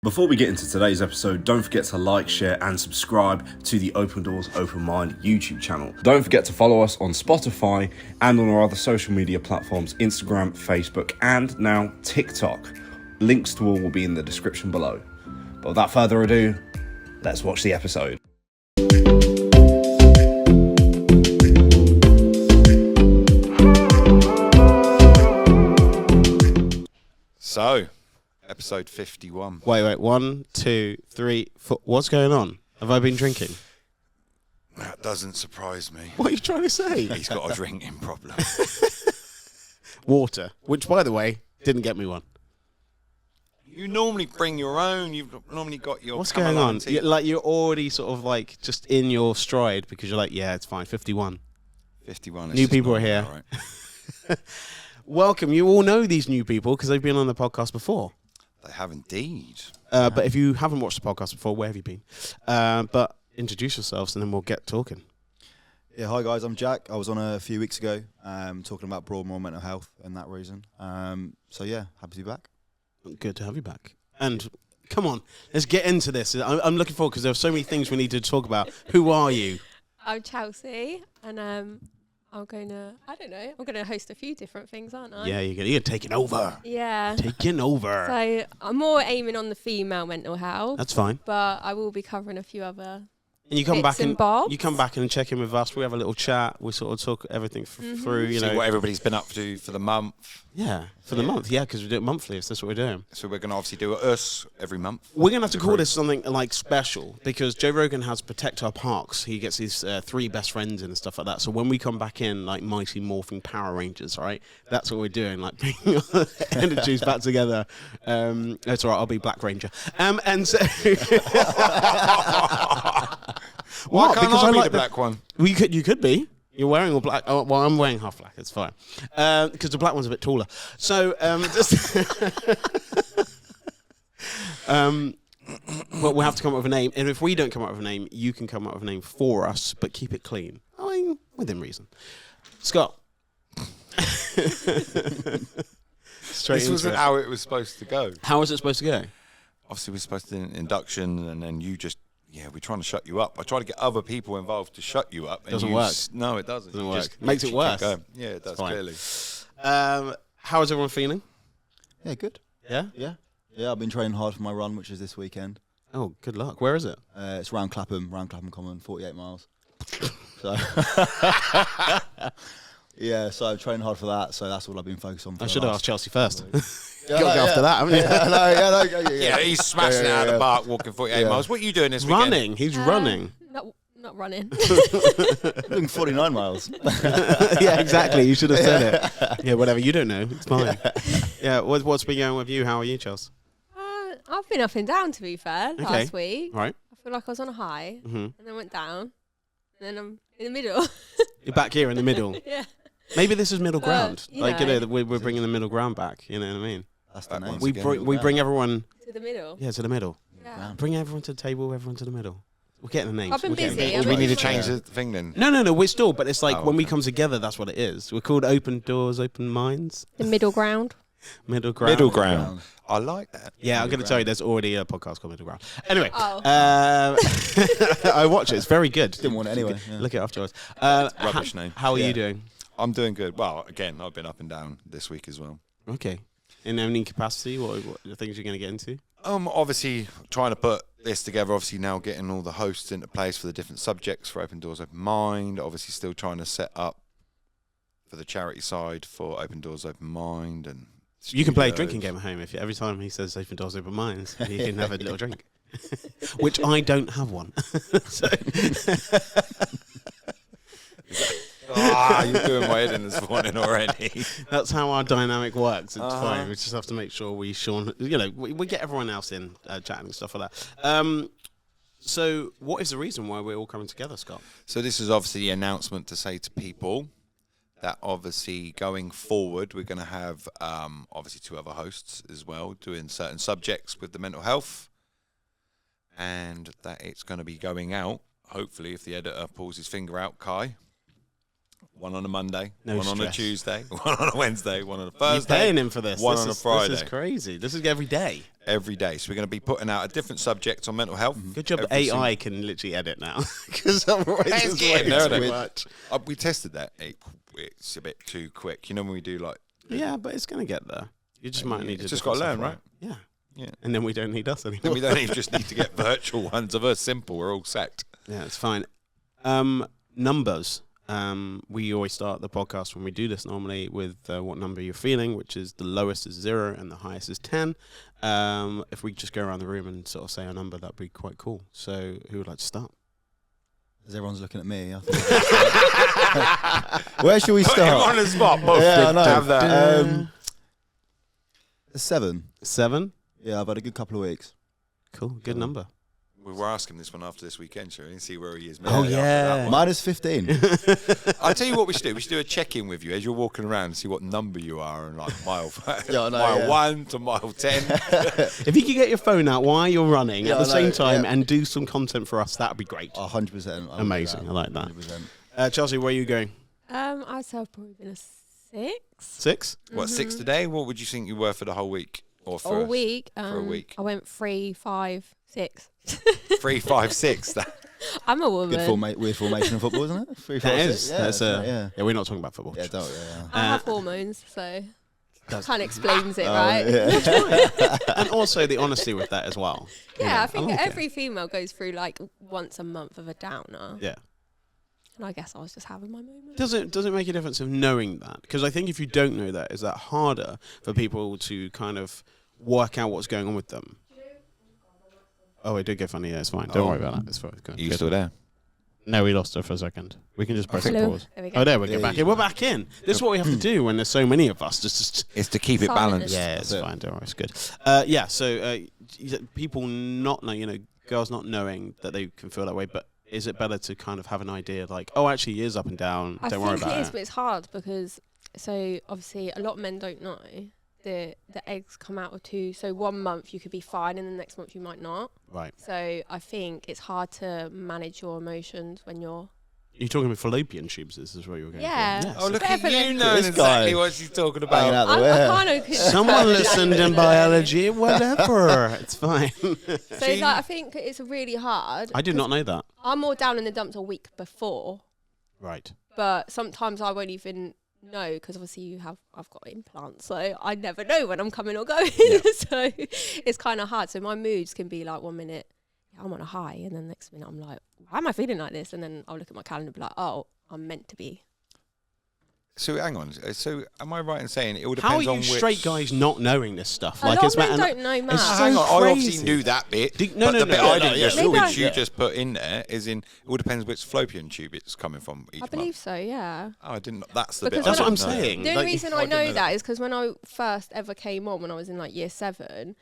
Before we get into today's episode, don't forget to like, share and subscribe to the Open Doors Open Mind YouTube channel. Don't forget to follow us on Spotify and on our other social media platforms, Instagram, Facebook and now TikTok. Links to all will be in the description below. But without further ado, let's watch the episode. So, episode 51. Wait, 1, 2, 3, 4. What's going on? Have I been drinking? That doesn't surprise me. What are you trying to say? He's got a drinking problem. Water, which, by the way, didn't get me one. You normally bring your own. You've normally got your. What's going on? You're already sort of like just in your stride because you're like, yeah, it's fine. 51. 51. New people are here. Right. Welcome. You all know these new people because they've been on the podcast before. They have indeed. But if you haven't watched the podcast before, where have you been? But introduce yourselves and then we'll get talking. Yeah, hi guys, I'm Jack. I was on a few weeks ago talking about Broadmoor mental health and that reason. So yeah, happy to be back. Good to have you back. And come on, let's get into this. I'm looking forward because there are so many things we need to talk about. Who are you? I'm Chelsea, and I'm going to host a few different things, aren't I? Yeah, you're taking over. Yeah. Taking over. So I'm more aiming on the female mental health. That's fine. But I will be covering a few other And you come bits back and bobs. you come back and check in with us. We have a little chat. We sort of talk everything through. You See know what everybody's been up to for the month. Yeah, for the month. Yeah, because we do it monthly. So that's what we're doing. So we're going to obviously do us every month. We're going to have to call this something like special because Joe Rogan has Protect Our Parks. He gets his 3 best friends in and stuff like that. So when we come back in like Mighty Morphing Power Rangers, right? That's what we're doing, like bringing our energies back together. That's all right, I'll be Black Ranger. And so... Why can't Because I be like the black one? You could be. You're wearing all black. Oh, well, I'm wearing half black. It's fine. Because the black one's a bit taller. So, but we'll have to come up with a name. And if we don't come up with a name, you can come up with a name for us, but keep it clean. I mean, within reason. Scott. This wasn't how it was supposed to go. How was it supposed to go? Obviously, we're supposed to do an induction, and then you just... Yeah, we're trying to shut you up. I try to get other people involved to shut you up. Doesn't work. No, it doesn't. Doesn't work. Just Makes it worse. Yeah, it does, Fine. clearly. How is everyone feeling? Yeah, good. Yeah? Yeah, I've been training hard for my run, which is this weekend. Oh, good luck. Where is it? It's round Clapham Common, 48 miles. So yeah, so I've trained hard for that. So that's all I've been focused on. I should have asked Chelsea first. Yeah, Got to go after that, haven't you? Yeah, he's smashing out of the park, walking 48 miles. What are you doing this weekend? Running. He's running. Not running. doing 49 miles. Yeah, exactly. You should have said it. Yeah, whatever. You don't know. It's fine. Yeah. What's been going with you? How are you, Chelsea? I've been up and down, to be fair, last week. All right. I feel like I was on a high, Mm-hmm. and then went down, and then I'm in the middle. You're back here in the middle. Yeah. Maybe this is middle ground. you Like, know. we're bringing the middle ground back. You know what I mean? That's the name. We bring everyone. To the middle. Yeah, to the middle. Yeah. Bring everyone to the table. Everyone to the middle. We're getting the names. I've been We're getting busy. names. Do we need to Yeah. change the thing then? No. We're still, but it's like Oh, when we okay. come together, that's what it is. We're called Open Doors, Open Minds. The middle ground. Middle ground. Middle ground. I like that. Yeah, I'm going to tell you, there's already a podcast called Middle Ground. Anyway, Oh. I watch it. It's very good. Didn't want it anyway. Yeah. Look it afterwards. Rubbish name. How are Yeah. you doing? I'm doing good. Well, again, I've been up and down this week as well. Okay. In any capacity, what are the things you're going to get into? Obviously trying to put this together, obviously now getting all the hosts into place for the different subjects for Open Doors Open Mind, obviously still trying to set up for the charity side for Open Doors Open Mind, and You can play a studios. drinking game at home. If every time he says Open Doors, Open Minds, you can have a little drink. Which I don't have one. So You're doing my head in this morning already. that's how our dynamic works. It's Uh-huh. fine. We just have to make sure we get everyone else in chatting and stuff like that. So what is the reason why we're all coming together, Scott? So this is obviously the announcement to say to people that obviously going forward, we're going to have obviously 2 other hosts as well doing certain subjects with the mental health, and that it's going to be going out, hopefully if the editor pulls his finger out, Kai, One on a Monday, No one on a stress. Tuesday, one on a Wednesday, one on a You're Thursday. paying him for this. One This on a is- Friday. This is crazy. This is every day. Every day. So we're going to be putting out a different subject on mental health. Good job that Every AI can literally edit now. Because otherwise It's it's getting way there, too isn't it? much. We tested that. It's a bit too quick. You know when we do like... Yeah, but it's going to get there. You just might need to It's just got to learn, right? Yeah. Yeah. And then we don't need us anymore. And we don't even just need to get virtual ones of us. Simple. We're all set. Yeah, it's fine. Numbers. We always start the podcast when we do this normally with what number you're feeling, which is the lowest is 0 and the highest is 10. If we just go around the room and sort of say a number, that'd be quite cool. So who would like to start? As everyone's looking at me. I think where should we Put him on start? the spot. Both Yeah, I know. have that. A 7. 7. Yeah, I've had a good couple of weeks. Cool. Good number. We were asking this one after this weekend, shall we? And see where he is. Oh, mentally after yeah. that one. Minus 15. I'll tell you what we should do. We should do a check-in with you as you're walking around and see what number you are and like mile, Yeah, I know, mile yeah. 1 to mile 10. If you could get your phone out while you're running Yeah, at the I know, same time yeah. and do some content for us, that'd be great. 100%. Amazing. I like that. 100%. Chelsea, where are you going? I'd say I've probably been a 6. 6? What, 6 today? What would you think you were for the whole week? Or for All week. a week. I went 3, 5, 6. 3, 5, 6. I'm a woman. Good weird formation of football, isn't it? 3, 4, That 6. is. Yeah, That's right, yeah. Yeah, we're not talking about football. Yeah, don't. Yeah. I have hormones, so kind of explains it, Oh, right? yeah. And also the honesty with that as well. Yeah, I think like it. every female goes through like once a month of a downer. Yeah. And I guess I was just having my moment. Does it make a difference of knowing that? Because I think if you don't know that, is that harder for people to kind of work out what's going on with them? Oh, it did get funny. Yeah, it's fine. Don't Oh. worry about that. It's fine. It's good. You Good. still there? No, we lost her for a second. We can just press Hello. pause. There we go. Oh, there we go. Yeah, Back yeah. in. We're back in. This is what we have to do when there's so many of us. Just It's to keep it Silence. balanced. yeah, it's That's it. fine. Don't worry. It's good. Yeah. So people not know, girls not knowing that they can feel that way, but is it better to kind of have an idea like, oh, actually, he is up and down. I Don't worry think about it is, it. but it's hard because so obviously a lot of men don't know the eggs come out of 2. So 1 month you could be fine, and the next month you might not. Right. So I think it's hard to manage your emotions when you're. You're talking about fallopian tubes. This is where you're going. Yeah. Yes. Oh, look at Definitely. you knowing This guy. exactly what she's talking Banging about. out the way. I kind of. Someone listened in biology. Whatever. It's fine. So like, I think it's really hard. I did not know that. I'm more down in the dumps a week before, Right. but sometimes I won't even know because obviously I've got implants, so I never know when I'm coming or going. Yeah. So it's kind of hard. So my moods can be like 1 minute, yeah, I'm on a high, and then next minute I'm like, why am I feeling like this? And then I'll look at my calendar and be like, oh, I'm meant to be. So hang on. So am I right in saying it all depends How are you on which... straight guys not knowing this stuff? A lot of men and- don't know maths. so Hang on, I obviously crazy. knew that bit. No, but no, the no, bit no, I no, didn't yeah, just, sure. which you Yeah. just put in there, is in. It all depends which fallopian tube it's coming from each I believe month. so, yeah. Oh, I didn't. That's the Because bit. That's I what I'm didn't know. saying. The only Like, reason I I didn't know know that is because when I first ever came on, when I was in like year 7,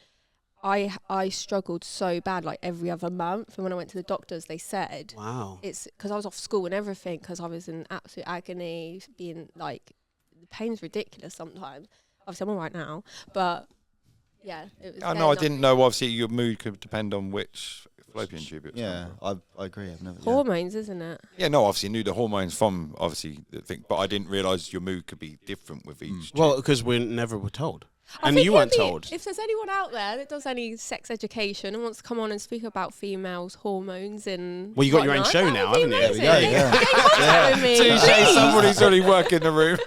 I struggled so bad like every other month. And when I went to the doctors, they said Wow. it's because I was off school and everything because I was in absolute agony, being like, the pain's ridiculous sometimes. Obviously, I'm all right now, but yeah. It was Oh, then no, I didn't know. Obviously, your mood could depend on which fallopian tube it was. Yeah, coming from. I agree. I've never. Yeah. Hormones, isn't it? Yeah, no, obviously knew the hormones from obviously the thing, but I didn't realise your mood could be different with each. tube. Well, because we never were told. I And think you it'd weren't be- told. If there's anyone out there that does any sex education and wants to come on and speak about females' hormones and Well, you got your own whatnot, show that now, would be haven't you? amazing. There we go, Get in contact with me, Touche, please. somebody's already working the room.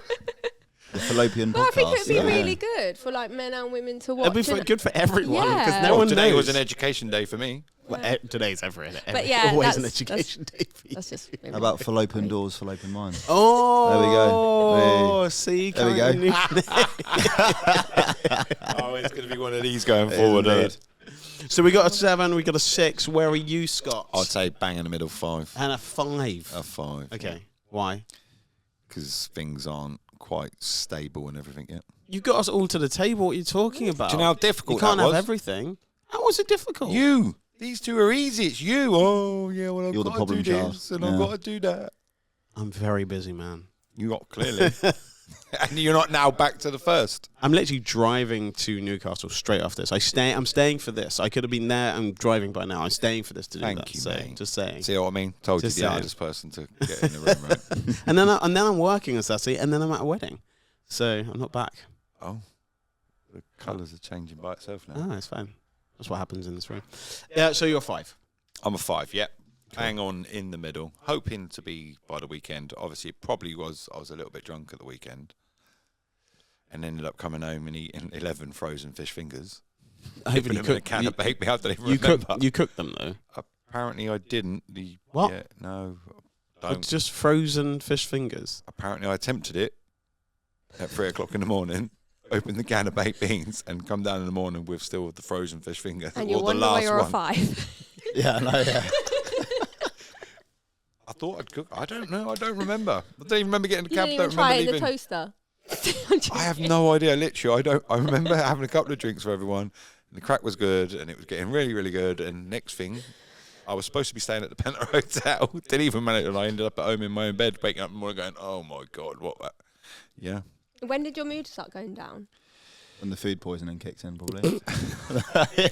The fallopian Well, I think podcast. it would be yeah. really good for like men and women to watch. It'd be and- good for everyone because Yeah. no Well, one today knows. was an education day for me. Well, today's every But yeah, always an that's- education day for you. That's just How about fallopian doors, fallopian minds? Oh, There we go. Oh, see, There we can't go. you- Oh, it's going to be one of these going forward. Indeed. So we got a 7, we got a 6. Where are you, Scott? I'd say bang in the middle, 5. And a 5. A 5. Okay, why? Because things aren't quite stable and everything yet. You got us all to the table. What are you talking about? Do you know how difficult You can't that have was? everything. How was it difficult? You. These two are easy. It's you. Oh, yeah, well, I've You're the got problem to do child. this and Yeah. I've got to do that. I'm very busy, man. You got clearly. And you're not now back to the first. I'm literally driving to Newcastle straight after this. I'm staying for this. I could have been there. I'm driving by now. I'm staying for this to do Thank that. you, so, mate. just saying. See what I mean? Told Just you the saying. hardest person to get in the room, right? and then I'm working on Saturday, and then I'm at a wedding. So I'm not back. Oh, the colours are changing by itself now. Oh, it's fine. That's what happens in this room. Yeah, so you're 5. I'm a 5, yep. Hang on in the middle. Hoping to be by the weekend. Obviously, it probably was. I was a little bit drunk at the weekend. And ended up coming home and eating 11 frozen fish fingers. Hopefully Dipping them in a can of baked meat. I don't even you remember. You cooked them, though? Apparently, I didn't. What? Yeah, no, Or don't. just frozen fish fingers? Apparently, I attempted it at 3 o'clock in the morning. Opened the can of baked beans and come down in the morning with still the frozen fish fingers. And you or the wonder why last you're one. a 5. Yeah, I know. Yeah. I thought I'd cook. I don't know. I don't remember. I don't even remember getting the You cab. didn't Don't even try remember it in the leaving. toaster. I have no idea. Literally, I remember having a couple of drinks for everyone. And the crack was good, and it was getting really, really good. And next thing, I was supposed to be staying at the Penta Hotel. Didn't even manage, and I ended up at home in my own bed, waking up in the morning, going, "Oh my god, what?" Yeah. When did your mood start going down? When the food poisoning kicks in, probably.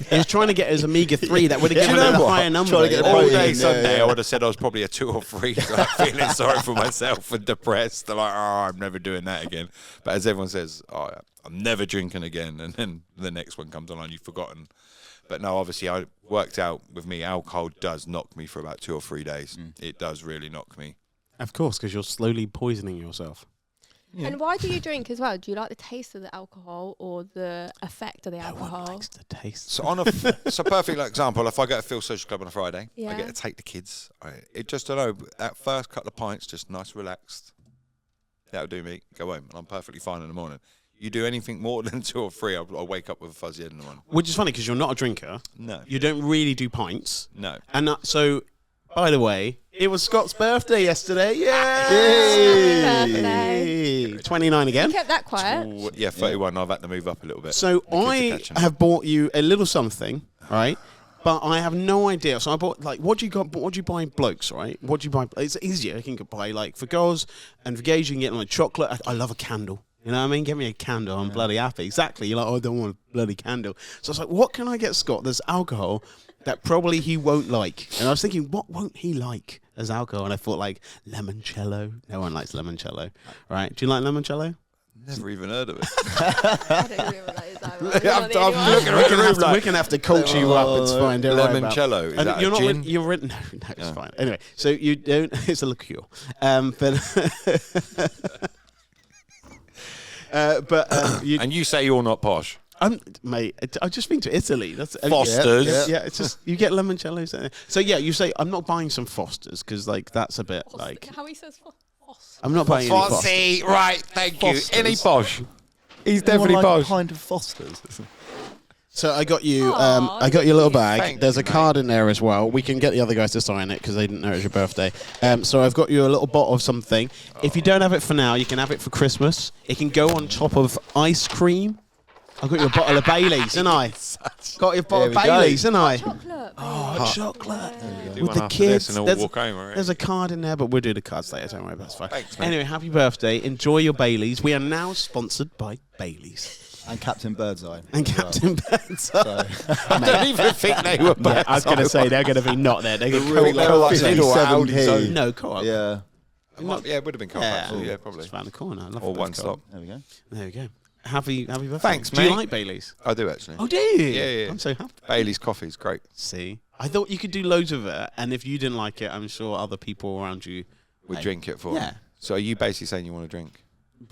He was trying to get his omega-3. That would have Yeah. given You him know a what? higher number. Trying to get yeah. a All protein, day yeah, Sunday, yeah. I would have said I was probably a 2 or 3, like, feeling sorry for myself and depressed. Like, I'm never doing that again. But as everyone says, I'm never drinking again. And then the next one comes along, you've forgotten. But no, obviously, I worked out with me, alcohol does knock me for about 2 or 3 days. It does really knock me. Of course, because you're slowly poisoning yourself. Yeah. And why do you drink as well? Do you like the taste of the alcohol or the effect of the No alcohol? one likes the taste. So so perfect example, if I go to Phil Social Club on a Friday, I Yeah. get to take the kids. It just, I don't know, that first couple of pints, just nice, relaxed. That'll do me. Go home, and I'm perfectly fine in the morning. You do anything more than 2 or 3, I'll wake up with a fuzzy head in the morning. Which is funny because you're not a drinker. No. You don't really do pints. No. And so, by the way, it was Scott's birthday yesterday. Happy Yay! 29 again. You kept that quiet. Yeah, 31. I've had to move up a little bit. So The kids are I catching up. have bought you a little something, right? But I have no idea. So I bought what do you buy blokes, right? What do you buy? It's easier. You can buy like for girls and for gays you can get like chocolate. I love a candle. You know what I mean? Get me a candle. I'm bloody happy. Exactly. You're like, I don't want a bloody candle. So I was like, what can I get Scott? There's alcohol that probably he won't like. And I was thinking, what won't he like as alcohol? And I thought like limoncello. No one likes limoncello, right? Do you like limoncello? Never even heard of it. I don't realise that. Right? I'm looking around the room like We're gonna have to culture you up. It's fine. Don't worry about it. limoncello. Is And that you're a not. gin? You're written. No, it's fine. Anyway, so you don't. It's a liqueur, but you, And you say you're not posh. mate, I've just been to Italy. That's Fosters. Yeah, it's just you get limoncellos. So yeah, you say I'm not buying some Fosters because like that's a bit like How he says Foster. I'm not buying any Fosters. Fossy, right, thank you. Fosters. Any posh? He's definitely like a posh. pint of Foster's. So I got you. Aw, I got your little bag. Thank There's you, a card in there as well. We can get the other guys to sign it because they didn't know it was your birthday. So I've got you a little bottle of something. If you don't have it for now, you can have it for Christmas. It can go on top of ice cream. I've got you a bottle of Baileys, didn't I? Got your bottle of There we go. Baileys, didn't I? Chocolate. Oh, chocolate. Do With one the after kids. this and There's, we'll walk home, all right? there's a card in there, but we'll do the cards later. Don't worry, that's fine. Thanks, mate. Anyway, happy birthday. Enjoy your Baileys. We are now sponsored by Baileys. And Captain Birdseye. And as well. Captain Birdseye. So, I don't even think they were Yeah, I was going to say they're going to be not there. They're going to real co-op. like Lidl or 57p. Aldi's own. No, co-op. yeah, Yeah, it would have been cold, actually. Yeah, probably. Just around the corner. I love Or a bit one of co-op. stop. there we go. There we go. Happy birthday. Thanks, Do you mate. like Baileys? I do, actually. Oh, do you? Yeah. I'm so happy. Bailey's coffee is great. See, I thought you could do loads of it, and if you didn't like it, I'm sure other people around you We Hey. drink it for Yeah. you. So are you basically saying you want to drink?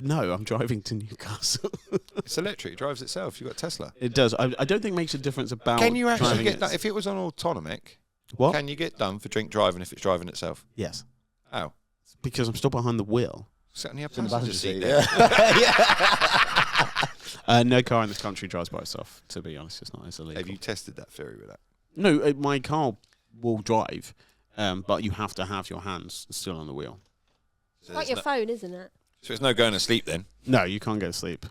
No, I'm driving to Newcastle. It's electric. It drives itself. You've got a Tesla. It does. I don't think it makes a difference about. Can you actually driving get it. done? If it was on autonomic, What? can you get done for drink driving if it's driving itself? Yes, How? because I'm still behind the wheel. Sit in the It's in the passenger passenger seat seat. there. Yeah. No car in this country drives by itself. To be honest, it's not. It's illegal. Have you tested that theory with that? No, my car will drive, but you have to have your hands still on the wheel. So Like there's your no, phone, isn't it? so it's no going to sleep then? No, you can't go to sleep.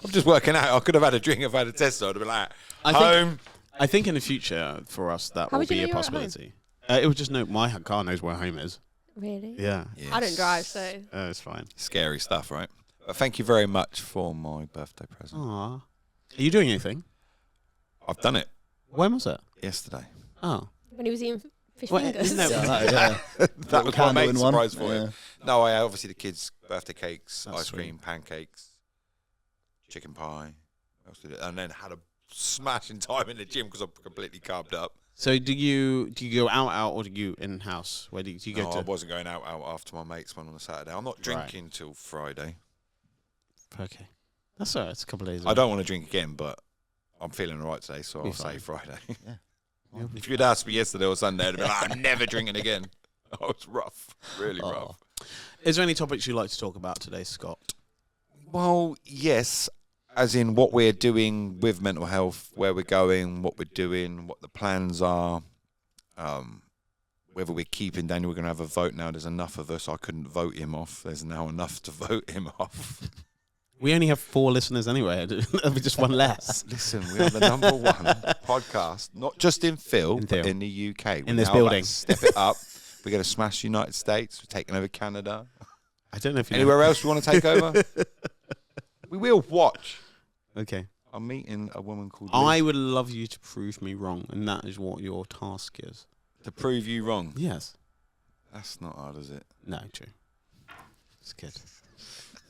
I'm just working out. I could have had a drink if I had a Tesla. I'd have been like, I think- home. I think in the future for us that How will would you be know a you're at home? possibility. It would just know my car knows where home is. Really? Yeah, I don't drive, so. it's fine. Scary stuff, right? But thank you very much for my birthday present. Aw. Are you doing anything? I've done it When was it? yesterday. Oh. When he was eating fish Wait, fingers. no. Yeah. That was my Candle main in one. surprise for Yeah. him. No, I obviously the kids' birthday cakes, That's ice cream, pancakes, chicken pie. What else did it? And then had a smashing time in the gym because I'm completely carved up. So do you go out or do you in house? Where do you go No, to? I wasn't going out after my mates went on a Saturday. I'm not drinking till Friday. Okay. That's all right. It's a couple of days. I don't want to drink again, but I'm feeling all right today, so Be I'll say fine. Friday. You'll be If you'd asked me yesterday or Sunday, I'd be like, I'm never drinking again. Oh, it's rough. Really Oh. rough. Is there any topics you'd like to talk about today, Scott? Well, yes, as in what we're doing with mental health, where we're going, what we're doing, what the plans are, whether we're keeping Daniel. We're going to have a vote now. There's enough of us. I couldn't vote him off. There's now enough to vote him off. We only have 4 listeners anyway. That'll be just one less. Listen, we are the number 1 podcast, not just in Phil, In but Phil. in the UK. In this now building. to step it up. We're going to smash the United States. We're taking over Canada. I don't know if you Anywhere else you want to take over? We will watch. know. Okay. I'm meeting a woman called I Liz would love you to prove me wrong, and that is what your task is. to prove you wrong. Yes. That's not hard, is it? No, true. It's good.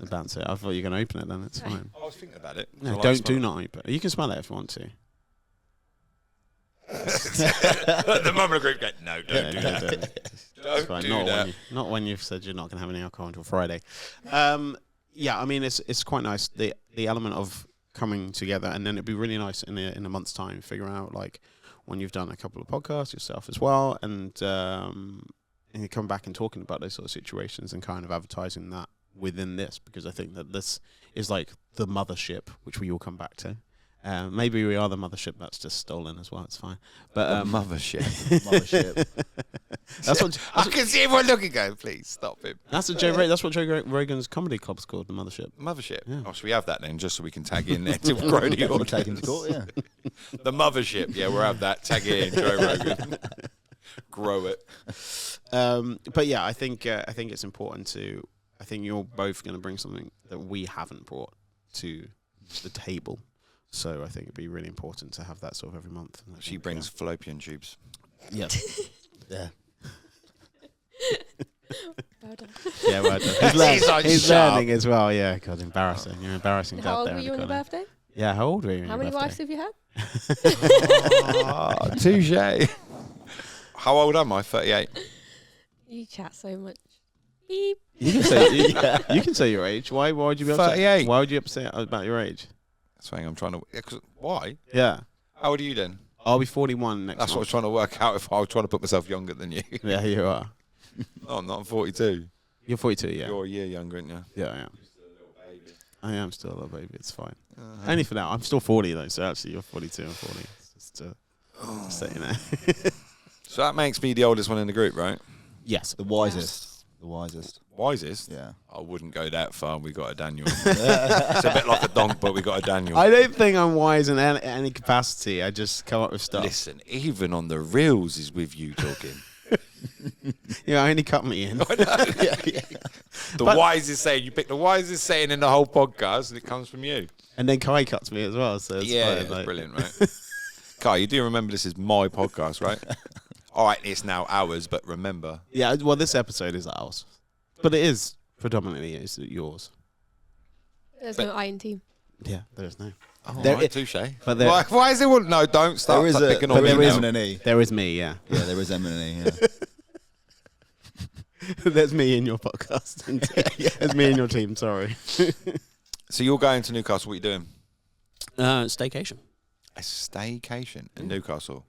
Bounce it. I thought you were going to open it then. It's Right. fine. I was thinking about it. No, do not open it. You can smell it if you want to. The mum of the group go, no, don't do that. It's Don't fine. do Not that. not when you've said you're not going to have any alcohol until Friday. Yeah, I mean it's quite nice the element of coming together, and then it'd be really nice in a month's time figure out like when you've done a couple of podcasts yourself as well, and you come back and talking about those sort of situations and kind of advertising that within this, because I think that this is like the mothership, which we all come back to. Maybe we are the mothership that's just stolen as well. It's fine, but Mothership. Mothership. that's what I can see everyone looking going, please stop him. that's what Joe Rogan's comedy club's called, the mothership. Mothership. Yeah. Oh, should we have that then, just so we can tag in there to grow the We'll take him audience? to court, yeah. The mothership. Yeah, we'll have that. Tag it in, Joe Rogan. Grow it. But yeah, I think it's important to. I think you're both going to bring something that we haven't brought to the table. So I think it'd be really important to have that sort of every month. And I She think, brings fallopian tubes. Yeah. Yeah. Well done. Yeah, well done. He's like, He's "Shut learning as well. Yeah, God, embarrassing. You're embarrassing. How dad old there were in you the on your corner. birthday? Yeah, how old were you? on How your many birthday? wives have you had? Touche. How old am I? 38. You chat so much. Beep. You can say you can say your age. Why would you be upset? 38. Why would you upset about your age? That's why I'm trying to. Yeah, 'cause- why? Yeah, How old are you then? I'll be 41 next That's what I was month. trying to work out. If I was trying to put myself younger than you. Yeah, you are. Oh, I'm not. I'm 42. You're 42. Yeah. You're a year younger, aren't you? Yeah, I am. I am still a little baby. It's fine. Only for now. I'm still 40 though. So actually, you're 42 and 40. It's just so you know. So that makes me the oldest one in the group, right? Yes. The wisest. The wisest. Wisest. Yeah. I wouldn't go that far. We got a Daniel. It's a bit like a donk, but we got a Daniel. I don't think I'm wise in any capacity. I just come up with stuff. Listen, even on the reels is with you talking. Yeah, I only cut me in. The But- wisest saying. You pick the wisest saying in the whole podcast, and it comes from you. And then Kai cuts me as well. So it's Yeah, fine, it's like- brilliant, right? Kai, you do remember this is my podcast, right? All right, it's now ours, but remember. Yeah. Well, this episode is ours, but it is predominantly is yours. There's no I in team. Yeah. There's no. Oh, There right, i- touche. but there- Why is it? No, don't start There is picking on but me there is now. an E. There is me. Yeah. Yeah, there is M and an E. Yeah. There's me in your podcast. There's me in your team. Sorry. So you're going to Newcastle. What are you doing? Staycation. A staycation in Newcastle.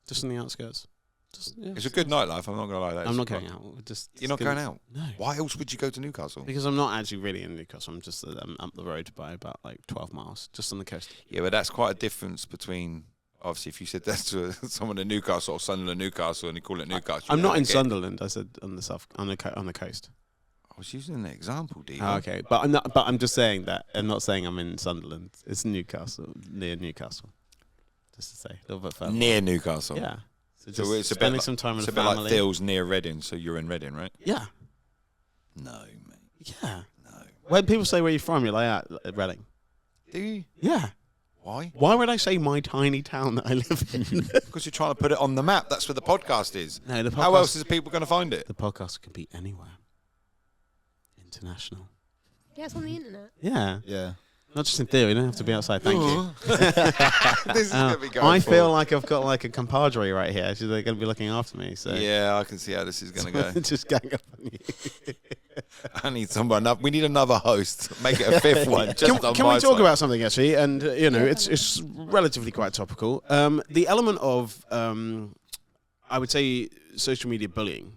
Just on the outskirts. Just, yeah, It's a good nightlife. I'm not gonna lie. I'm not going out. Just You're not going out. No. Why else would you go to Newcastle? Because I'm not actually really in Newcastle. I'm just up the road by about like 12 miles, just on the coast. Yeah, but that's quite a difference between. Obviously, if you said that to someone in Newcastle or Sunderland, Newcastle, and you call it Newcastle, I'm you're not in like, Sunderland. I said on the on the coast. I was using an example, D. Oh, okay, but I'm not. But I'm just saying that. I'm not saying I'm in Sunderland. It's Newcastle, near Newcastle. Just to say a little bit further. Near Newcastle. Yeah. So just So it's a bit spending like, some time with it's the a bit family. like Phil's near Reading, so you're in Reading, right? Yeah. No, mate. Yeah. No. When people say where you're from, you're like, Reading. Do you? Yeah. Why? Why would I say my tiny town that I live in? Because you're trying to put it on the map. That's where the podcast is. No, the How podcast- else is people going to find it? The podcast can be anywhere. International. Yeah, it's on the internet. Yeah. Yeah. Not just in theory. You don't have to be outside. Thank you. This is going to be going I feel forward. like I've got like a compadre right here. So they're going to be looking after me. So Yeah, I can see how this is going to go. just gang up on you. I need someone. We need another host. Make it a fifth one. Just on Can my we talk side. about something actually? And it's relatively quite topical. The element of I would say social media bullying,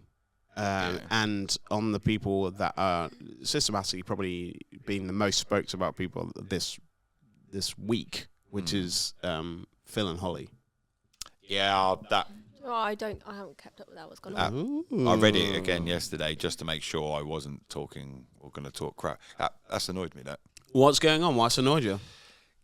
and on the people that are systematically probably being the most spoke about people this week, which is Phil and Holly. Yeah, that. Oh, I haven't kept up with that. What's going on? Ooh. I read it again yesterday just to make sure I wasn't talking or going to talk crap. That's annoyed me, that. What's going on? What's annoyed you?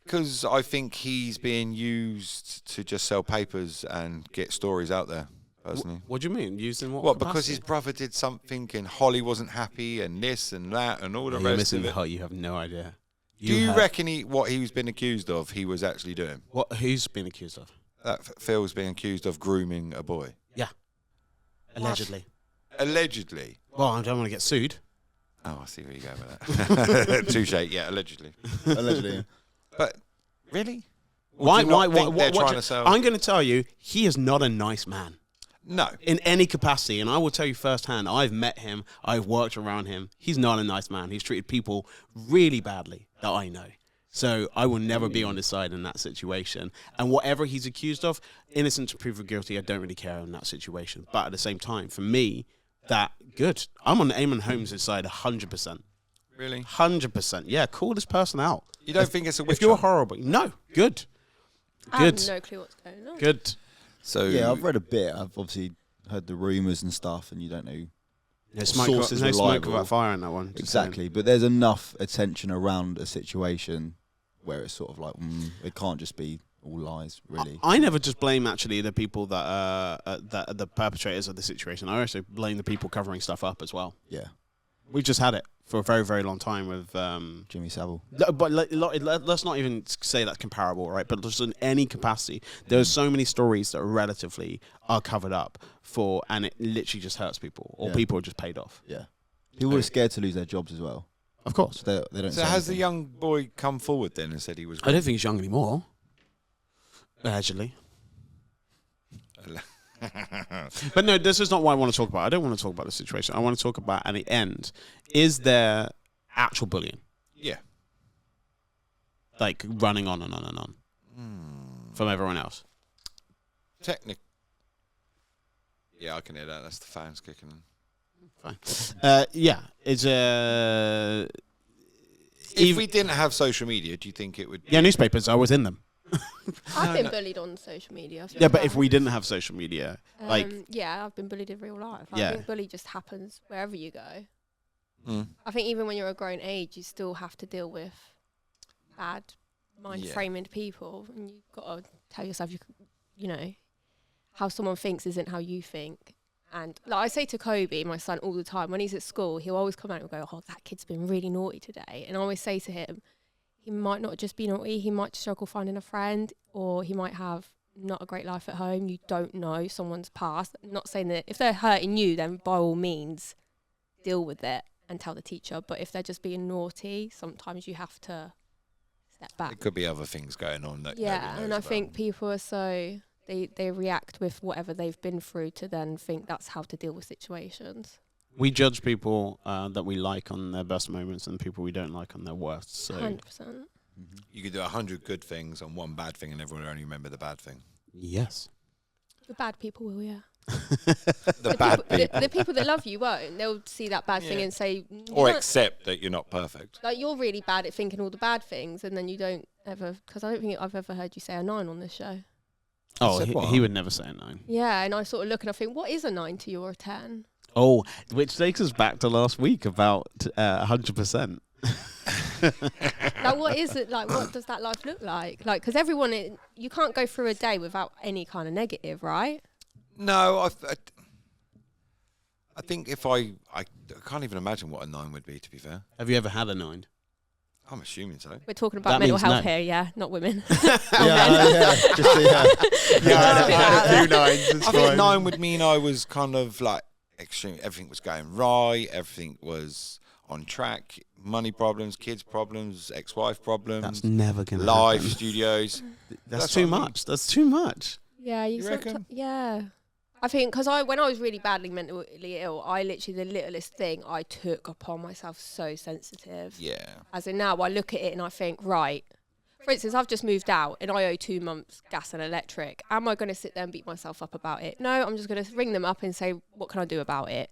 Because I think he's being used to just sell papers and get stories out there, personally. What do you mean? Used in what? What, because capacity? his brother did something and Holly wasn't happy and this and that and all the You're rest missing of the it. whole. You have no idea. Do you have- reckon what he was been accused of, he was actually doing? What? Who's been accused of? That Phil's being accused of grooming a boy. Yeah. Allegedly. Allegedly. Well, I don't want to get sued. Oh, I see where you go with that. Touche, yeah, allegedly. Allegedly. But, really? Or Why? do you not Why? think they're what? trying to sell? I'm going to tell you, he is not a nice man No. in any capacity, and I will tell you firsthand. I've met him. I've worked around him. He's not a nice man. He's treated people really badly that I know. So I will never be on his side in that situation. And whatever he's accused of, innocent to proven guilty, I don't really care in that situation. But at the same time, for me, that good. I'm on Eamon Holmes' side 100%. Really? 100%. Yeah, call this person out. You don't think it's a witch If you're hunt? horrible, no, good. I have Good. no clue what's going on. Good. So, Yeah, I've read a bit. I've obviously heard the rumours and stuff, and you don't know No smoke, Sources there's no smoke reliable. without fire in that one. Just saying. exactly, but there's enough attention around a situation where it's sort of like it can't just be all lies, really. I never just blame actually the people that are the perpetrators of the situation. I also blame the people covering stuff up as well. Yeah, We've just had it for a very, very long time with. Jimmy Savile. But let's not even say that's comparable, right? But just in any capacity, there's so many stories that relatively are covered up for, and it literally just hurts people, or Yeah. people are just paid off. Yeah, people are scared to lose their jobs as well. Of course. So they don't. so say has the anything. young boy come forward then and said he was I don't think he's young anymore. Allegedly. But no, this is not what I want to talk about. I don't want to talk about the situation. I want to talk about, at the end, is there actual bullying? Yeah. Like running on and on and on from everyone else? Technic. Yeah, I can hear that. That's the fans kicking in. Fine. Yeah. It's If we didn't have social media, do you think it would? yeah, newspapers. I was in them. I've been bullied on social media. Yeah, but if we didn't have social media, like yeah, I've been bullied in real life. Yeah. I think bully just happens wherever you go. Mm. I think even when you're a grown age, you still have to deal with bad mind-framed people, and you've got to tell yourself, you know, how someone thinks isn't how you think. And like I say to Kobe, my son, all the time, when he's at school, he'll always come out and go, "Oh, that kid's been really naughty today." And I always say to him, he might not just be naughty, he might struggle finding a friend, or he might have not a great life at home. You don't know someone's past. I'm not saying that if they're hurting you, then by all means, deal with it and tell the teacher. But if they're just being naughty, sometimes you have to step back. There could be other things going on that. Yeah, nobody and knows I about. think people are so they react with whatever they've been through to then think that's how to deal with situations. we judge people that we like on their best moments and people we don't like on their worst. So 100%. You could do 100 good things and one bad thing, and everyone will only remember the bad thing. yes. The bad people will, yeah. The bad people, The people that love you won't. They'll see that bad thing Yeah. and say, or "You're not- accept that you're not perfect. like you're really bad at thinking all the bad things," and then you don't ever. Because I don't think I've ever heard you say a 9 on this show. Oh, said he, what? he would never say a 9. Yeah, and I sort of look and I think, what is a 9 to you or a 10? Oh, which takes us back to last week about 100%. Like, what is it? Like, what does that life look like? Like, because everyone, you can't go through a day without any kind of negative, right? No, I think if I can't even imagine what a 9 would be, to be fair. Have you ever had a 9? I'm assuming so. We're talking about That mental means health no. here, yeah, not women. yeah, just I few nines. It's think fine. 9 would mean I was kind of like extreme. Everything was going right. Everything was on track. Money problems, kids problems, ex-wife problems, That's never gonna live happen. studios. That's That's too what I mean. much. That's too much. Yeah, You reckon? Yeah. I think because when I was really badly mentally ill, I literally, the littlest thing I took upon myself so sensitive. Yeah. As in now I look at it and I think, right, for instance, I've just moved out and I owe 2 months gas and electric. Am I going to sit there and beat myself up about it? No, I'm just going to ring them up and say, what can I do about it?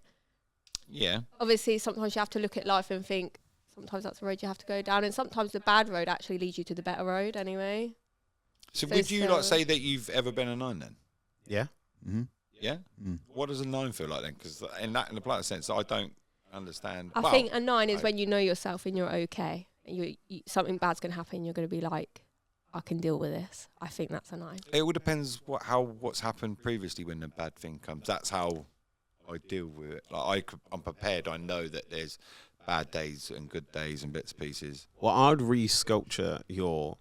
Yeah. Obviously, sometimes you have to look at life and think, sometimes that's the road you have to go down. And sometimes the bad road actually leads you to the better road anyway. So So would you still- like say that you've ever been a 9 then? Yeah. Mm-hmm. Yeah. What does a 9 feel like then? Because in the polite sense, I don't understand. I Well, think a 9 is I- when you know yourself and you're okay. And you something bad's going to happen. You're going to be like, I can deal with this. I think that's a 9. It all depends what's happened previously when a bad thing comes. That's how I deal with it. Like I'm prepared. I know that there's bad days and good days and bits and pieces. Well, I would re-sculpture your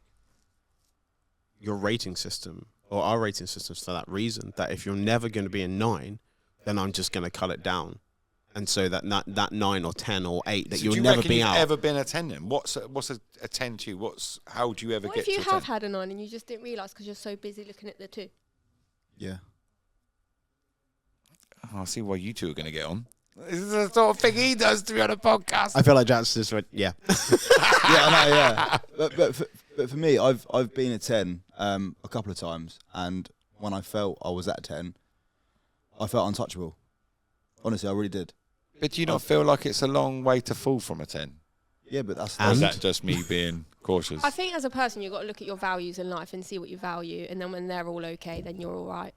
rating system or our rating systems for that reason. That if you're never going to be a 9, then I'm just going to cut it down, and so that 9 or 10 or 8 that So you'll do you never reckon be you've out. ever been a 10 then? What's a 10 to you? How would you ever What get if you to a have 10? had a 9 and you just didn't realise because you're so busy looking at the 2? Yeah. Oh, I see why you two are going to get on. This is the sort of thing he does to be on a podcast. I feel like Jack's just went, yeah. Yeah. But for me, I've been a 10 a couple of times, and when I felt I was at a 10, I felt untouchable. Honestly, I really did. But do you not feel like it's a long way to fall from a 10? Yeah, but that's Or is And? that just me being cautious? I think as a person, you've got to look at your values in life and see what you value. And then when they're all okay, then you're all right.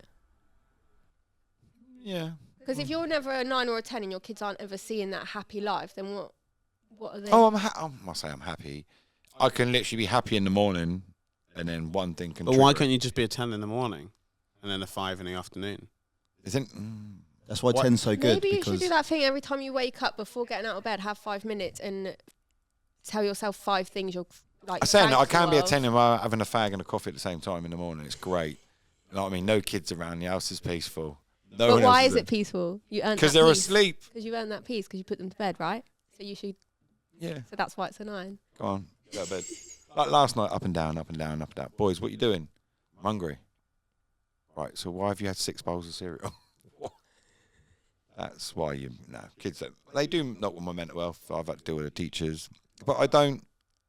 Yeah. Because if you're never a 9 or a 10 and your kids aren't ever seeing that happy life, then what are they? Oh, I must say I'm happy. I can literally be happy in the morning, and then one thing can. But why trigger can't you just be a 10 in the morning and then a 5 in the afternoon? it. Isn't? That's why What? 10's so good. Maybe you because should do that thing every time you wake up before getting out of bed. Have 5 minutes and tell yourself 5 things you're like. I'm saying that I thankful can be a of. 10 while having a fag and a coffee at the same time in the morning. It's great. You know what I mean? No kids around. The house is peaceful. No But one why else is it peaceful? You earn Because that they're peace. asleep. Because you earn that peace because you put them to bed, right? So you should. Yeah. So that's why it's a 9. Go on. Go to bed. Like last night, up and down, up and down, up and down. Boys, what you doing? I'm hungry. Right. So why have you had 6 bowls of cereal? That's why kids don't. They do not with my mental health. I've had to deal with the teachers, but I don't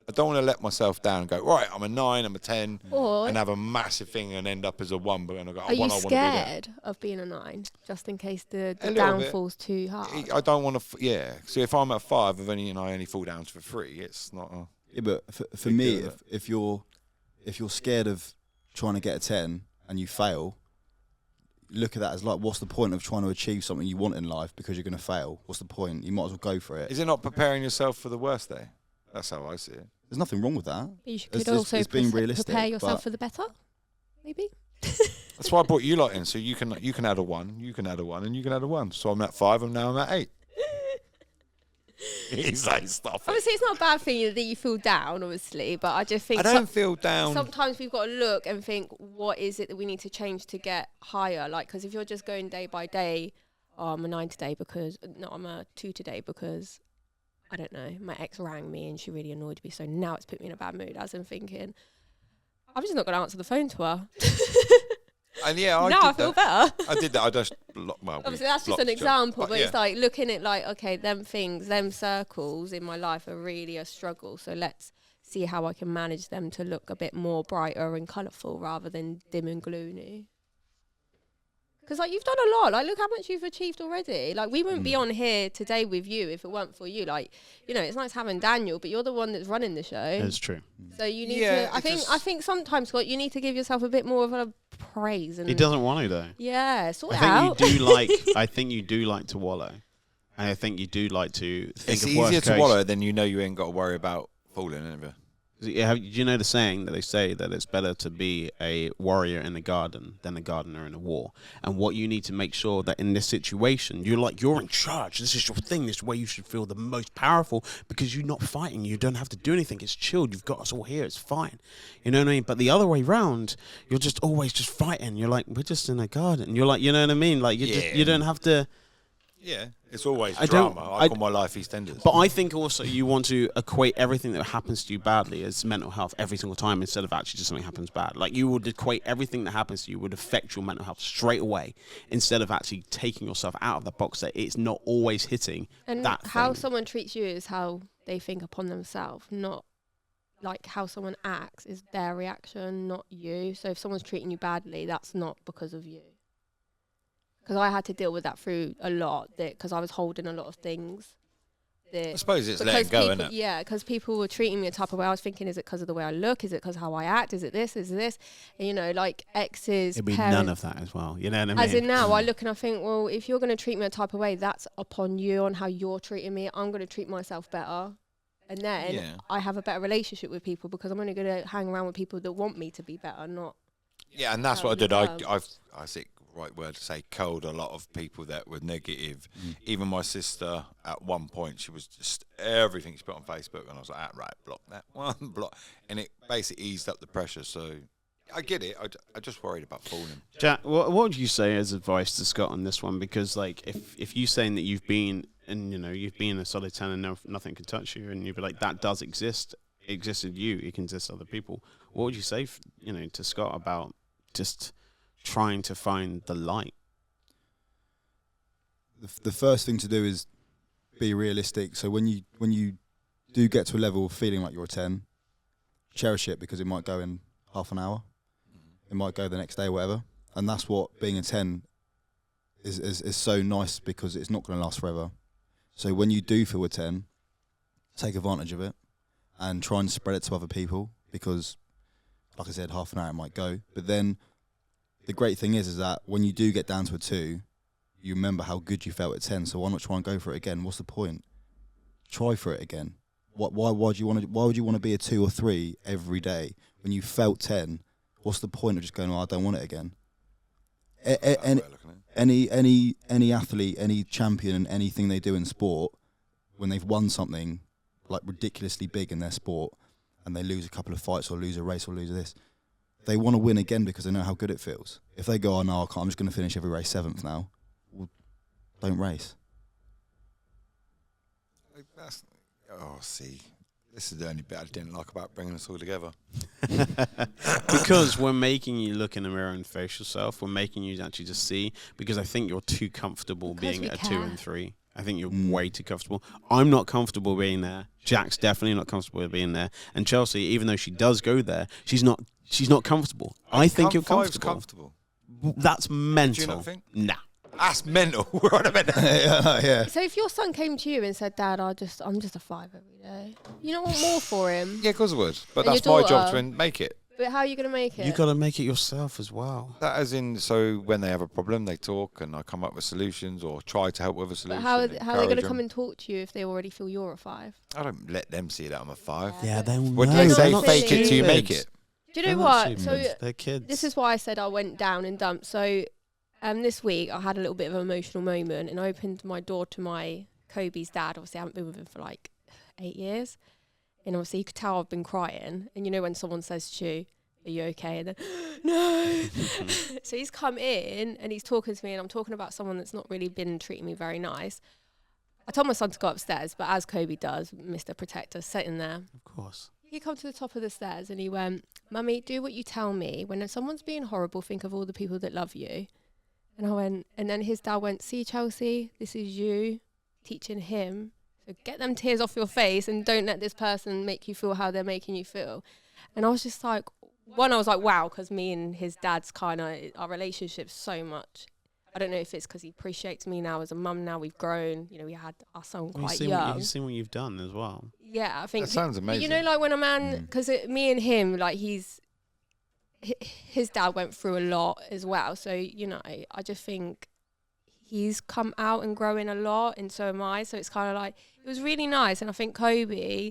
want to let myself down and go, right, I'm a 9, I'm a 10, Or and have a massive thing and end up as a 1, but then I go, are I you want to do that. scared of being a 9 just in case the A little bit. downfall's too hard? I don't want to, yeah. So if I'm at 5, I only fall down to 3. It's not a... Yeah, but for Big me, deal, if you're scared of trying to get a 10 and you fail, look at that as like, what's the point of trying to achieve something you want in life because you're going to fail? What's the point? You might as well go for it. Is it not preparing yourself for the worst day? That's how I see it. There's nothing wrong with that. But you It's could just- also it's being realistic, prepare yourself but- for the better, maybe. That's why I brought you lot in, so you can add a 1, you can add a 1, and you can add a 1. So I'm at 5, and now I'm at 8. He's like, stop it. Obviously, it's not a bad thing that you feel down, obviously, but I just think I don't feel down. sometimes we've got to look and think, what is it that we need to change to get higher? Like, because if you're just going day by day, oh, I'm a 9 today because, no, I'm a 2 today because, I don't know, my ex rang me and she really annoyed me, so now it's put me in a bad mood, as I'm thinking, I'm just not going to answer the phone to her. And yeah, I now did I feel that. better. I did that. I just Obviously, that's just an example, but it's like looking at like, okay, them circles in my life are really a struggle. So let's see how I can manage them to look a bit more brighter and colourful rather than dim and gloomy. Because like you've done a lot. Like look how much you've achieved already. Like we wouldn't be on here today with you if it weren't for you. Like it's nice having Daniel, but you're the one that's running the show. It's true. So you need Yeah, to. I think sometimes Scott, you need to give yourself a bit more of a praise. And He doesn't want to though. Yeah, sort it I out. think you do like. I think you do like to wallow, and I think you do like to think It's of easier worst to case. wallow than you ain't got to worry about falling, isn't it? Do you know the saying that they say that it's better to be a warrior in the garden than a gardener in a war? And what you need to make sure that in this situation, you're in charge. This is your thing. This is where you should feel the most powerful because you're not fighting. You don't have to do anything. It's chilled. You've got us all here. It's fine. You know what I mean? But the other way round, you're just always just fighting. You're like, we're just in a garden. You're like, you know what I mean? Like you don't have to. Yeah, it's always drama. I call my life EastEnders. But I think also you want to equate everything that happens to you badly as mental health every single time instead of actually just something happens bad. Like you would equate everything that happens to you would affect your mental health straight away instead of actually taking yourself out of the box that it's not always hitting And that how thing. someone treats you is how they think upon themselves, not like how someone acts is their reaction, not you. So if someone's treating you badly, that's not because of you. Because I had to deal with that through a lot, because I was holding a lot of things. I suppose it's letting go, isn't it? Yeah, because people were treating me a type of way. I was thinking, is it because of the way I look? Is it because how I act? Is it this? Is this? And, you know, like exes, It'd be parents. none of that as well. You know what I mean? As in now, I look and I think, well, if you're going to treat me a type of way, that's upon you on how you're treating me. I'm going to treat myself better. And then I have a better relationship with people because I'm only going to hang around with people that want me to be better, not... Yeah, and that's what I did. I think right word to say, culled a lot of people that were negative. Even my sister, at one point, she was just everything she put on Facebook, and I was like, right, block that one, block, and it basically eased up the pressure. So I get it. I just worried about falling. Jack, what would you say as advice to Scott on this one? Because like, if you saying that you've been a solid 10 and nothing can touch you, and you'd be like, that does exist. It exists in you. It can exist in other people. What would you say, to Scott about just trying to find the light? The first thing to do is be realistic. So when you do get to a level of feeling like you're a 10, cherish it because it might go in half an hour. It might go the next day or whatever. And that's what being a 10 is so nice, because it's not going to last forever. So when you do feel a 10, take advantage of it and try and spread it to other people, because like I said, half an hour it might go. But then the great thing is that when you do get down to a 2, you remember how good you felt at 10. So why not try and go for it again? What's the point? Try for it again. Why would you want to be a 2 or 3 every day when you felt 10? What's the point of just going, I don't want it again? Any athlete, any champion, and anything they do in sport, when they've won something like ridiculously big in their sport, and they lose a couple of fights or lose a race or lose this, they want to win again because they know how good it feels. If they go, no, I can't, I'm just going to finish every race 7th now, well, don't race. This is the only bit I didn't like about bringing us all together. Because we're making you look in the mirror and face yourself. We're making you actually just see, because I think you're too comfortable being at a 2 and 3. I think you're way too comfortable. I'm not comfortable being there. Jack's definitely not comfortable being there. And Chelsea, even though she does go there, she's not comfortable. I think you're comfortable. That's mental. Do you not think? Nah. That's mental. We're on a mental. Yeah. So if your son came to you and said, Dad, I'm just a 5 every day, you don't want more for him? Yeah, of course I would. But And that's your my job daughter? to make it. But how are you going to make it? You got to make it yourself as well. That as in, so when they have a problem, they talk and I come up with solutions or try to help with a But solution. how are they going to encourage come them. and talk to you if they already feel you're a 5? I don't let them see that I'm a 5. Yeah, they will When know. they They're say not fake it till you stupid. make it. Do you know They're not what? So stupid. They're kids. this is why I said I went down and dumped. So this week I had a little bit of an emotional moment and I opened my door to my Kobe's dad. Obviously I haven't been with him for like 8 years. And obviously you could tell I've been crying. And you know when someone says to you, are you okay? And then, no. So he's come in and he's talking to me and I'm talking about someone that's not really been treating me very nice. I told my son to go upstairs, but as Kobe does, Mr. Protector, sitting there. Of course. He come to the top of the stairs and he went, Mummy, do what you tell me. When someone's being horrible, think of all the people that love you. And I went, and then his dad went, see, Chelsea, this is you teaching him. So get them tears off your face and don't let this person make you feel how they're making you feel. And I was just like, I was like, wow, because me and his dad's our relationship so much. I don't know if it's because he appreciates me now as a mum. Now we've grown. You know, we had our son quite young. You've seen what you've done as well. Yeah, I think That sounds but amazing. you know, like when a man, because me and him, like his dad went through a lot as well. So you know, I just think he's come out and growing a lot, and so am I. So it's kind of like it was really nice, and I think Kobe.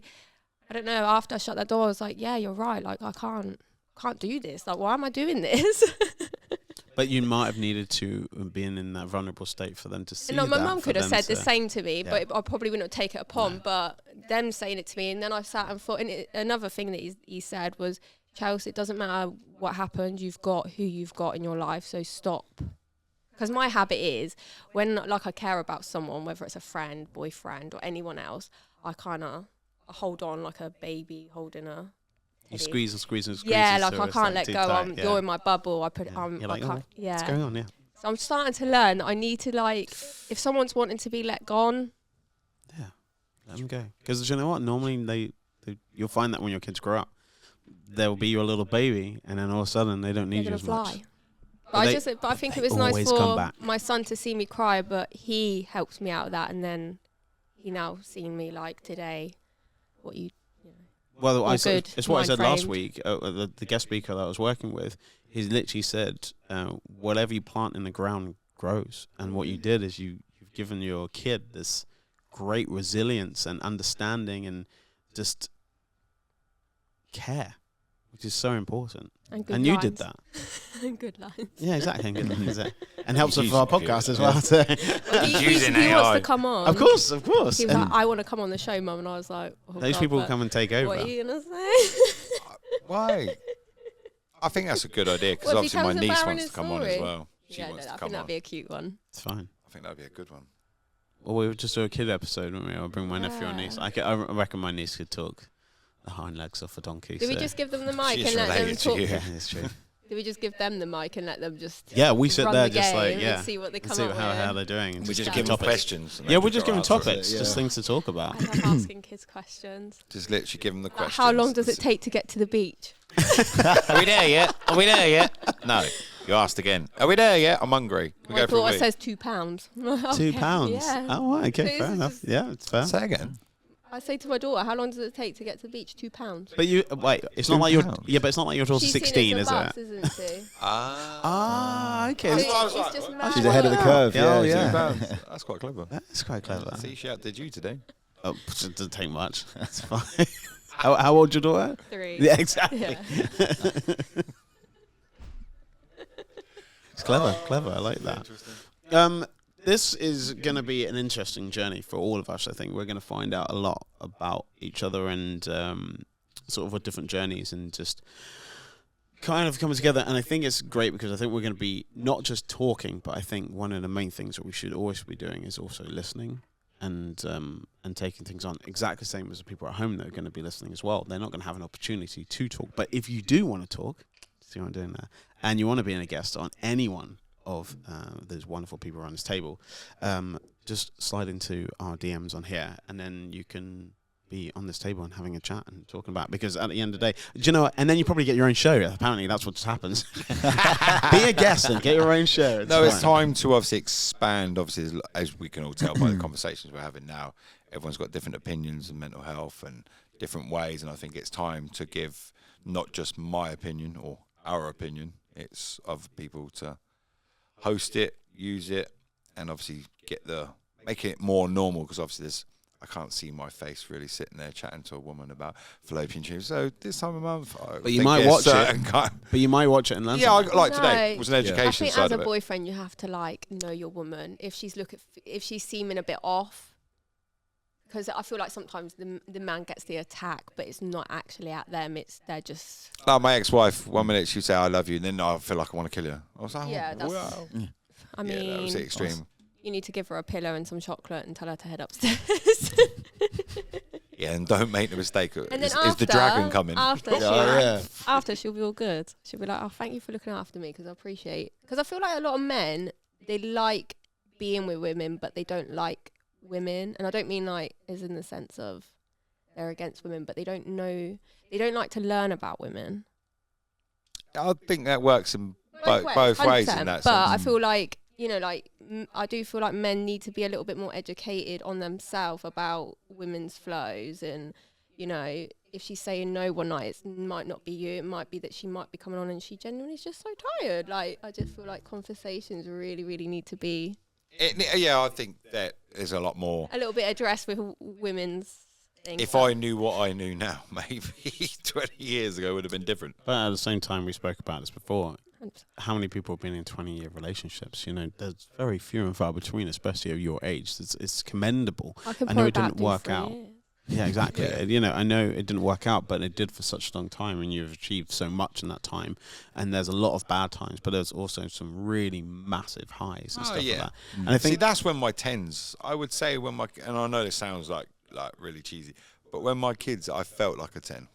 I don't know. After I shut that door, I was like, yeah, you're right. Like, I can't do this. Like, why am I doing this? But you might have needed to be in that vulnerable state for them to see. No, my that, mum for could have them said the to- same to me, Yeah. but I probably wouldn't have taken it upon. No. But them saying it to me, and then I sat and thought. And another thing that he said was, Chelsea, it doesn't matter what happened. You've got who you've got in your life, so stop. Because my habit is, when like I care about someone, whether it's a friend, boyfriend, or anyone else, I kind of hold on like a baby holding a. You teddy. squeeze and squeeze and squeeze. Yeah, like until I it's, can't let too go. tight, yeah. You're in my bubble. I put. Yeah. You're I like, can't. oh, Yeah. what's going on? Yeah. So I'm starting to learn that I need to like, if someone's wanting to be let gone, Yeah, let them go. Because you know what? Normally, you'll find that when your kids grow up, they'll be your little baby, and then all of a sudden they don't they're need you gonna as much. fly. But But I think they it was nice always come for back. my son to see me cry, but he helped me out of that, and then he now seen me like today. What you know. Well, All good, it's what I said last mind-framed. week. The guest speaker that I was working with, he literally said, whatever you plant in the ground grows. And what you did is you've given your kid this great resilience and understanding and just care, which is so important. And good And you did lines. that. And good lines. Yeah, exactly. And, good luck, is it? And helps He's with our using podcast as computers, well. Well, he Using wants AI. to come on. Of course. He was And like, I want to come on the show, Mum, and I was like, oh those God, people but come and take over. What are you gonna say? Why? I think that's a good idea because Well, if he obviously my tells a niece Barron wants to come on as story. well. She yeah, wants I to think come that'd on. be a cute one. It's fine. I think that'd be a good one. Well, we would just do a kid episode when I'll bring my nephew or niece. Yeah. I reckon my niece could talk the hind legs off a donkey. Do we so- just give them the mic She's and let them related to talk? you. Yeah, it's true. Do we just give them the mic and let them just Yeah, we sit run there the just game like, and yeah. see what they and come see up how with? they're doing. And We just Yeah. give them topics. questions. and they Yeah, we're pick just our giving answers. topics, Yeah. just things to talk about. I love asking kids questions. Just literally give them the Like, questions. how long does it take to get to the beach? Are we there yet? Are we there yet? No. You asked again. Are we there yet? I'm hungry. Can we My go for a daughter week? says £2. Okay, £2? Yeah. Oh, right, okay, So fair this enough. is- Yeah, it's fair. Say again. I say to my daughter, how long does it take to get to the beach? £2. But you wait, it's not like you're £2? yeah, but it's not like your daughter's She's seen 16, it is for it? bucks, isn't she? Ah, okay. So That's what I was it's like, just what? mad. She's ahead of the curve. Yeah, oh, Yeah, yeah. she's- That's quite clever. That's quite clever. See, she outdid you today. Oh, it doesn't take much. That's fine. How old's your daughter? 3. Yeah, exactly. Yeah. It's clever, clever. I like that. This is going to be an interesting journey for all of us. I think we're going to find out a lot about each other and sort of our different journeys and just kind of coming together. And I think it's great because I think we're going to be not just talking, but I think one of the main things that we should always be doing is also listening and taking things on. Exactly the same as the people at home that are going to be listening as well. They're not going to have an opportunity to talk. But if you do want to talk, see what I'm doing there, and you want to be a guest on any one of those wonderful people around this table, just slide into our DMs on here, and then you can be on this table and having a chat and talking about, because at the end of the day, do you know what? And then you probably get your own show. Apparently that's what happens. Be a guest and get your own show. No, it's fine. time to obviously expand. Obviously, as we can all tell by the conversations we're having now, everyone's got different opinions on mental health and different ways. And I think it's time to give not just my opinion or our opinion. It's other people to host it, use it, and obviously make it more normal. Because obviously I can't see my face really sitting there chatting to a woman about fallopian tubes. So this time of month, But you might watch it. Kind But you might watch it and learn. yeah, something. like today No. was an I education think side as a of it. boyfriend, you have to like know your woman. If she's seeming a bit off, because I feel like sometimes the man gets the attack, but it's not actually at them. They're just Like my ex-wife, 1 minute she'd say I love you, and then I feel like I want to kill you. I was like, Yeah, oh, that's- wow. I Yeah, mean, that was the extreme. you need to give her a pillow and some chocolate and tell her to head upstairs. Yeah, and don't make the mistake. And then Is after, the dragon coming? After she'll be all good. She'll be like, "Oh, thank you for looking after me because I appreciate." Because I feel like a lot of men, they like being with women, but they don't like women. And I don't mean like as in the sense of they're against women, but they don't like to learn about women. I think that works in both ways in 100%. that But I sense. feel like, you know, like I do feel like men need to be a little bit more educated on themselves about women's flows. And, you know, if she's saying no one night, it might not be you. It might be that she might be coming on and she genuinely is just so tired. Like, I just feel like conversations really, really need to be Yeah, I think that there's a lot more. a little bit addressed with women's thing. If but I knew what I knew now, maybe 20 years ago would have been different. But at the same time, we spoke about this before. 100%. How many people have been in 20-year relationships? You know, there's very few and far between, especially of your age. It's commendable. I could I know probably it didn't about do work 3 out. years. Yeah, exactly. You know, I know it didn't work out, but it did for such a long time, and you've achieved so much in that time. And there's a lot of bad times, but there's also some really massive highs and Oh, stuff yeah. like that. And I See, think that's when my 10s, I would say when my, and I know this sounds like really cheesy, but when my kids, I felt like a 10.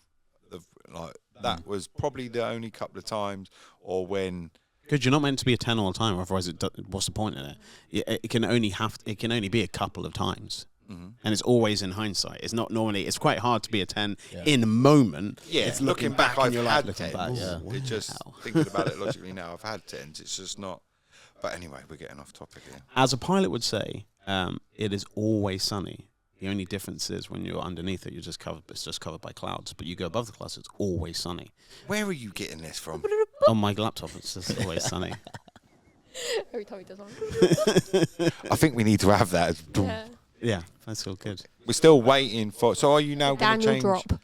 That was probably the only couple of times, or when... because you're not meant to be a 10 all the time, otherwise what's the point in it? It can only be a couple of times. Mhm. And it's always in hindsight. It's not normally. It's quite hard to be a 10 in the moment. Yeah, it's looking back, and I've you're had like, 10s. back, yeah. It just, wow. thinking about it logically now, I've had 10s. It's just not... But anyway, we're getting off topic here. As a pilot would say, it is always sunny. The only difference is when you're underneath it, it's just covered by clouds. But you go above the clouds, it's always sunny. Where are you getting this from? On my laptop, it's just always sunny. Every time he does one. I think we need to have that. Yeah. Yeah, that's all good. We're still waiting for... So are you now going to Daniel change drop.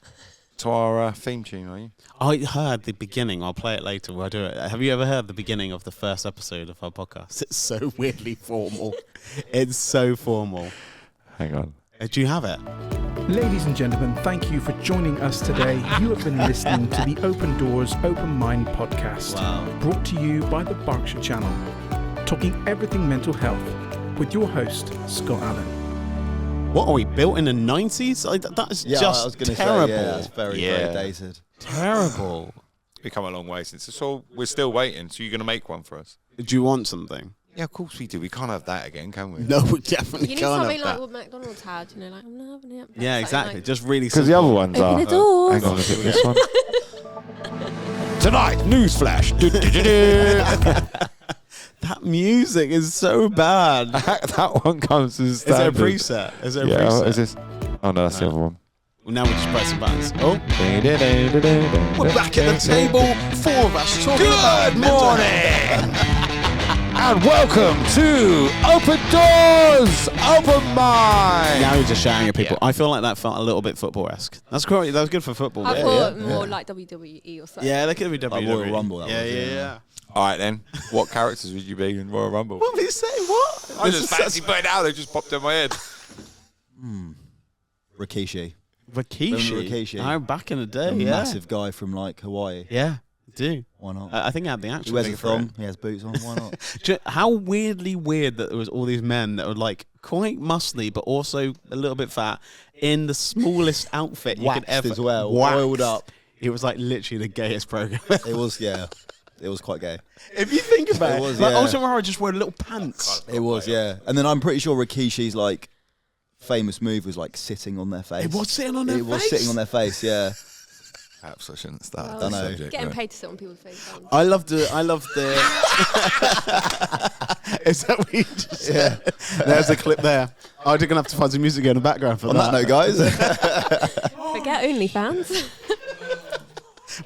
to our theme tune, are you? I heard the beginning. I'll play it later while I do it. Have you ever heard the beginning of the first episode of our podcast? It's so weirdly formal. It's so formal. Hang on. Do you have it? Ladies and gentlemen, thank you for joining us today. You have been listening to the Open Doors, Open Mind podcast, brought to you by the Berkshire Channel, talking everything mental health with your host, Scott Allen. What are we, built in the 90s? That is Yeah, just I was going to terrible. say, yeah, that's very, very dated. Terrible. We've come a long way since. So we're still waiting. So you're going to make one for us? Do you want something? Yeah, of course we do. We can't have that again, can we? No, we definitely You need can't something have like that. what McDonald's had, you know, like, I'm loving it. Yeah, Something exactly. like, Just really Because the simple. other ones open are... the doors. Hang on, look at this one. Tonight, newsflash. That music is so bad. That one comes as Is there a standard. preset? Is there a Yeah, preset? what is this? Oh, no, that's the other one. Well, now we're just pressing buttons. Oh, we're back at the table. 4 of us talking about Good mental morning! And welcome to Open Doors, Open Mind! Now you're just shouting at people. I feel like that felt a little bit football-esque. That was good for football. I Yeah, thought yeah. more like WWE or something. yeah, that could be WWE. Like Royal Rumble, that yeah, was, yeah, yeah. yeah. All right, then. What characters would you be in Royal Rumble? What did you say? What? I just fancy putting it out. They just popped in my head. Rikishi. Rikishi. Remember Rikishi? Oh, back in the day, A yeah. massive guy from like Hawaii. Yeah, I do. Why not? I think I had the He actual wears a figure for it. thong. He has boots on. Why not? How weirdly weird that there was all these men that were like quite muscly but also a little bit fat in the smallest outfit you Waxed could ever. as well, Waxed. oiled up. It was like literally the gayest program. It was, yeah. It was quite gay. If you think about It it, was, like yeah. Ultimate Warrior just wore little pants. It was, yeah. And then I'm pretty sure Rikishi's like famous move was like sitting on their face. It was sitting on their It was face? sitting on their face, yeah. Perhaps I shouldn't start Well, that know. subject. Getting but- paid to sit on people's faces. I love the. Is that what you just said? There's a clip there. I'm just gonna have to find some music in the background for On that note, guys. Forget OnlyFans.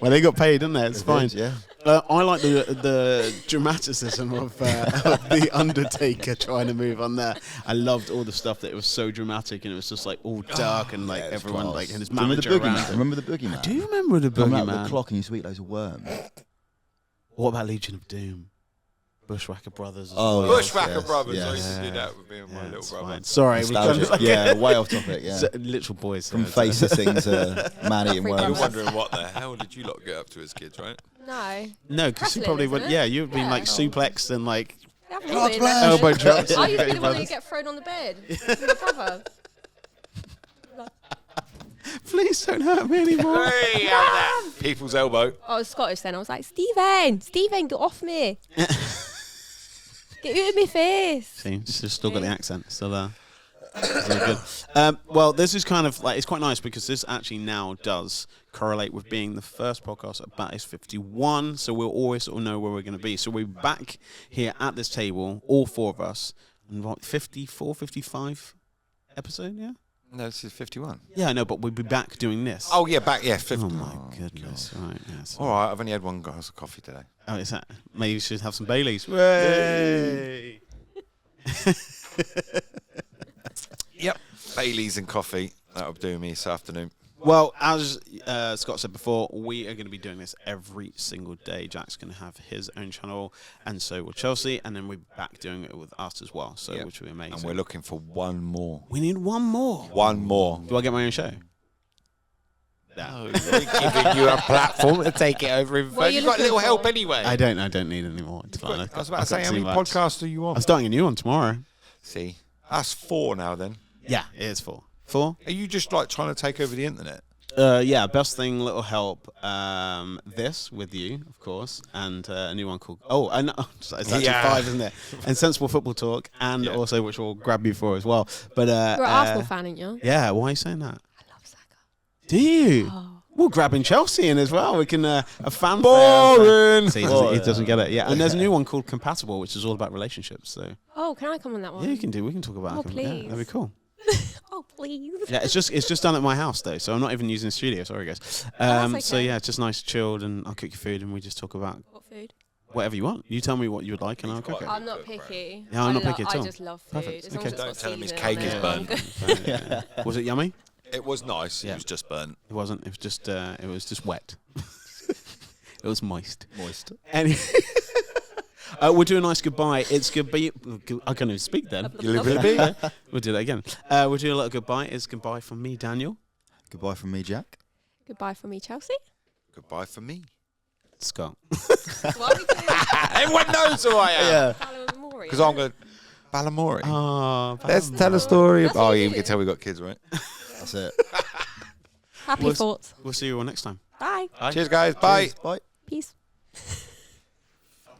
Well, they got paid, didn't they? It's fine. Yeah. I like the dramaticism of the Undertaker trying to move on there. I loved all the stuff that it was so dramatic and it was just like all dark and like Yeah, it's everyone class. like and his Remember the manager around boogeyman? him. Remember the boogeyman? Do you remember the Coming out with the Boogeyman? clock and you sweet loads of worms. What about Legion of Doom? Bushwhacker Brothers. As Oh, well. yeah. Bushwhacker Yes, Brothers. yes. I used to do that with me and my Yeah, little it's brother. fine. Sorry, we Nostalgic. Yeah, way off topic, yeah. literal boys. From so- face sitting to man eating Free You're worms. Brothers. wondering what the hell did you lot get up to as kids, right? No. No, because you Wrestling, probably isn't would. it? Yeah, you've been Yeah. like suplexed and like I've not been elbow wrestling. drops. I used to be Your the one that brothers. would get thrown on the bed. with my brother. Please don't hurt me anymore. Hey, how's that? People's elbow. I was Scottish then. I was like, Stephen, get off me. Get out of my face. See, it's still got the accent. Still there. Very good. Well, this is kind of like, it's quite nice because this actually now does correlate with being the first podcast at Bat is 51. So we'll always sort of know where we're going to be. So we're back here at this table, all 4 of us, and what, 54, 55 episode, yeah? No, this is 51. Yeah, I know, but we'll be back doing this. Oh, yeah, back, yeah, 50. Oh my goodness. Right, yes. All right, I've only had one glass of coffee today. Oh, is that? Maybe we should have some Baileys. Way! Yep. Baileys and coffee. That'll do me this afternoon. Well, as Scott said before, we are going to be doing this every single day. Jack's going to have his own channel, and so will Chelsea, and then we're back doing it with us as well, so which will be amazing. And we're looking for one more. We need one more. One more. Do I get my own show? No, we're giving you a platform to take it over. What are you You've got a little looking help for? anyway. I don't need any more. It's fine. I was about to say, how many podcasts are you on? I'm starting a new one tomorrow. See, that's 4 now then. Yeah, it is 4. 4? Are you just like trying to take over the internet? Yeah, best thing, little help. This with you, of course, and a new one called. Oh, and it's actually 5, isn't it? And Sensible Football Talk, and also which we'll grab you for as well. But You're an Arsenal fan, aren't you? yeah, why are you saying that? I love Saka. Do you? Oh. We're grabbing Chelsea in as well. We can a fan. Boring. See, he doesn't get it. Yeah, and there's a new one called Compatible, which is all about relationships. So Oh, can I come on that one? yeah, you can do. We can talk about. Oh, it. Yeah, please. that'd be cool. Oh, please. Yeah, it's just done at my house though, so I'm not even using the studio. Sorry, guys. that's So okay. yeah, it's just nice, chilled, and I'll cook you food, and we just talk about What food? whatever you want. You tell me what you would like, and I'll cook it. I'm not picky. Yeah, I'm not I picky at all. I just love food. Perfect. As long Okay. as it's Don't got tell him his seasoning cake on is it, burnt. I'm good. Was it yummy? It was nice. Yeah. It was just burnt. It wasn't. It was just wet. It was moist. Moist. Anyway, we'll do a nice goodbye. It's goodbye. I can't even speak then. We'll do that again. We'll do a little goodbye. It's goodbye from me, Daniel. Goodbye from me, Jack. Goodbye from me, Chelsea. Goodbye for me. Scott. What are we doing? Everyone knows who I am. Ballon Memorial. Because I'm going to Balamori. Oh, Let's tell a story. That's Oh, what yeah, you we can do. tell we got kids, right? That's it. Happy We'll- thoughts. We'll see you all next time. Bye. Cheers, guys. Bye. Cheers. Bye. Peace.